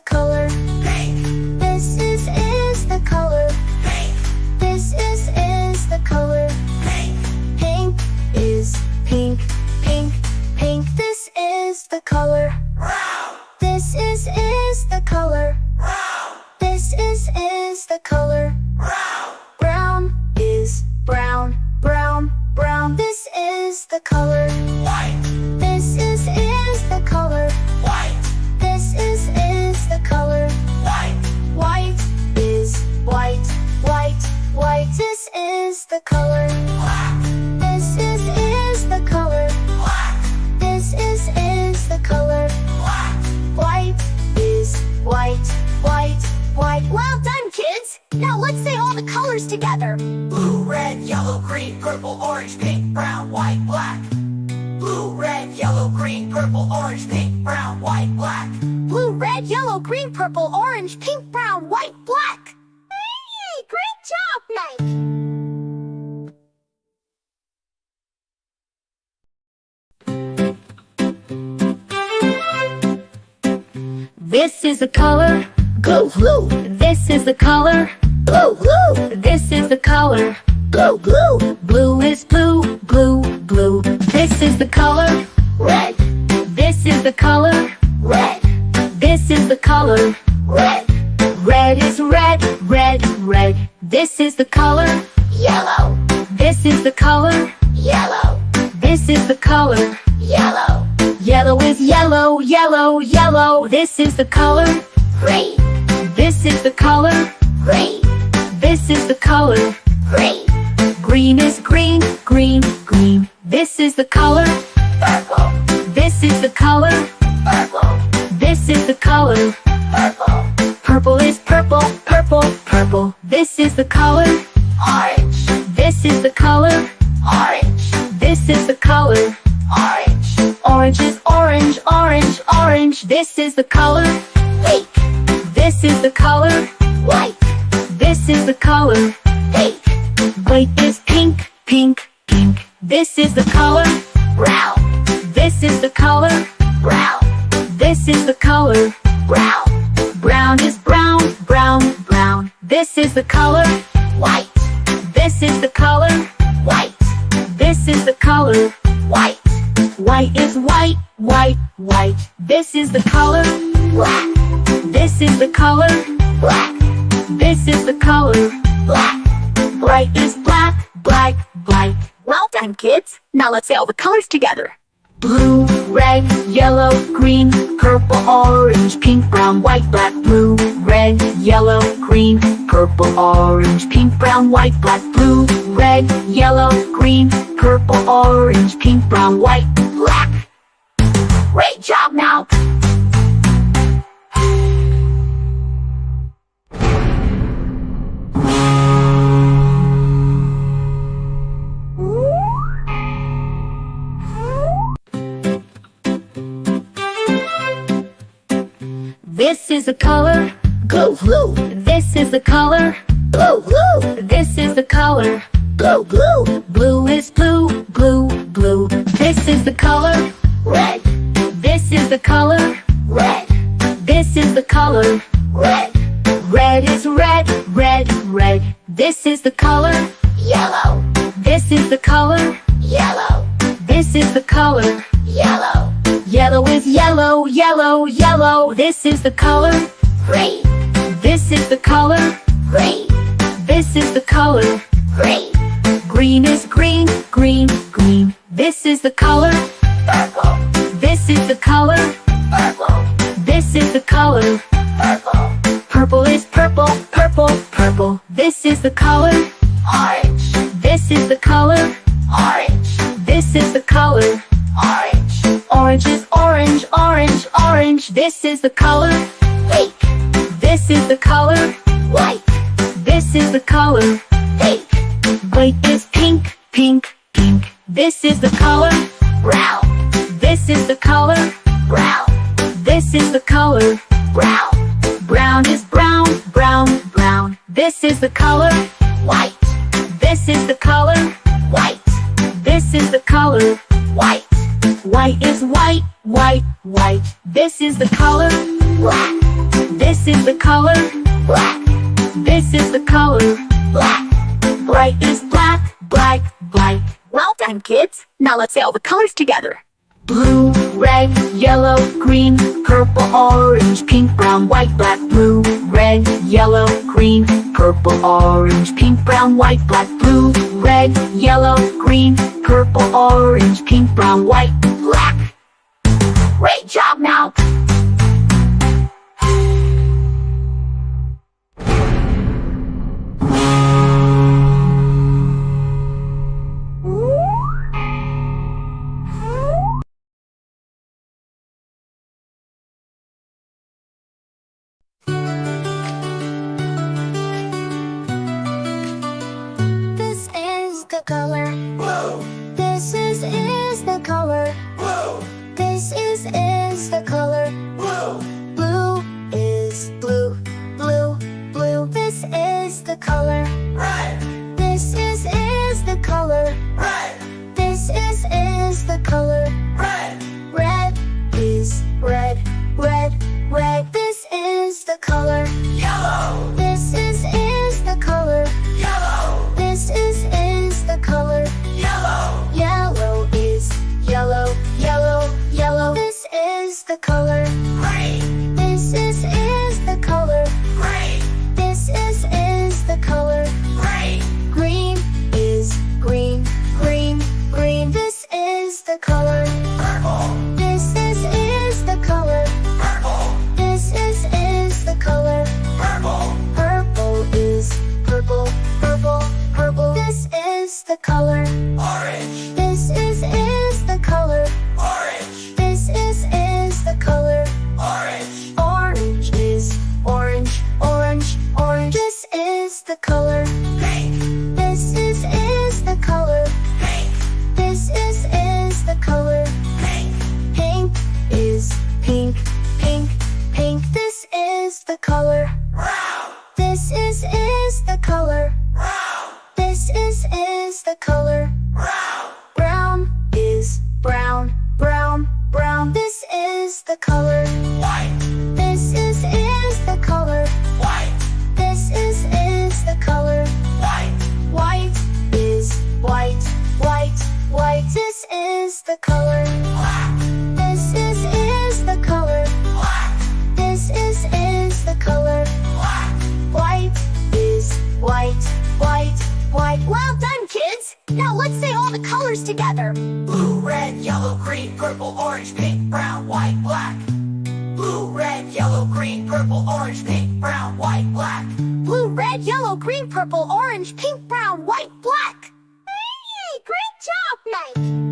color pink. This is the color pink. This is the color pink. Pink is pink, pink, pink. This is the color brown. This is the color brown. This is the color brown. Brown is brown, brown, brown. This is the color white. This is the color white. This is the color white. White is white, white, white. This is the color black. This is the color black. This is the color black. White is white, white, white. Well done, kids! Now let's say all the colors together. Blue, red, yellow, green, purple, orange, pink, brown, white, black. Blue, red, yellow, green, purple, orange, pink, brown, white, black. Blue, red, yellow, green, purple, orange, pink, brown, white, black. Hey, great job, Mike! This is the color Blue, blue, This is the color blue, blue, This is the color blue, blue, Blue is blue, blue, blue. This is the color red, This is the color red, This is the color red, Red is red, red, red. This is the color yellow, This is the color yellow, This is the color yellow, Yellow is yellow, yellow, yellow. This is the color green, This is the color green, This is the color green, Green is green, green, green. This is the color purple, This is the color purple, This is the color purple, Purple is purple, purple, purple. This is the color orange, This is the color orange, This is the color orange, Orange is orange, orange, orange. This is the color pink, This is the color white, This is the color pink, White is pink, pink, pink. This is the color brown, This is the color brown, This is the color brown, Brown is brown, brown, brown. This is the color white, This is the color white, This is the color white, White is white, white, white. This is the color black, This is the color black, This is the color black. Bright is black, black, black. Well done, kids. Now let's say all the colors together. Blue, red, yellow, green, purple, orange, pink, brown, white, black. Blue, red, yellow, green, purple, orange, pink, brown, white, black. Blue, red, yellow, green, purple, orange, pink, brown, white, black. Great job now. This is the color Blue, blue, This is the color blue, blue, This is the color blue, blue, Blue is blue, blue, blue. This is the color red, This is the color red, This is the color red, Red is red, red, red. This is the color yellow, This is the color yellow, This is the color yellow, Yellow is yellow, yellow, yellow. This is the color green, This is the color green, This is the color green, Green is green, green, green. This is the color purple, This is the color purple, This is the color purple, Purple is purple, purple, purple. This is the color orange, This is the color orange, This is the color orange, Orange is orange, orange, orange. This is the color pink, This is the color white, This is the color pink, White is pink, pink, pink. This is the color brown, This is the color brown, This is the color brown, Brown is brown, brown, brown. This is the color white, This is the color white, This is the color white, White is white, white, white. This is the color black, This is the color black. This is the color black. Bright is black, black, black. Well done, kids. Now let's say all the colors together. Blue, red, yellow, green, purple, orange, pink, brown, white, black. Blue, red, yellow, green, purple, orange, pink, brown, white, black. Blue, red, yellow, green, purple, orange, pink, brown, white, black. Great job now. This is the color blue, This is the color blue, This is the color blue, Blue is blue, blue, blue. This is the color red, This is the color red, This is the color red, Red is red, red, red. This is the color yellow, This is the color yellow, This is the color yellow, Yellow is yellow, yellow, yellow. This is the color green, This is the color green, This is the color green, Green is green, green, green. This is the color purple, This is the color purple, This is the color purple, Purple is purple, purple, purple. This is the color orange, This is the color orange, This is the color orange, Orange is orange, orange, orange. This is the color pink, This is the color pink, This is the color pink, Pink is pink, pink, pink. This is the color brown, This is the color brown, This is the color brown, Brown is brown, brown, brown. This is the color white, This is the color white, This is the color white, White is white, white, white. This is the color black, This is the color black, This is the color black, White is white, white, white. Well done, kids! Now let's say all the colors together. blue, red, yellow, green, purple, orange, pink, brown, white, black. Blue, red, yellow, green, purple, orange, pink, brown, white, black. Blue, red, yellow, green, purple, orange, pink, brown, white, black. Hey, great job, Mike!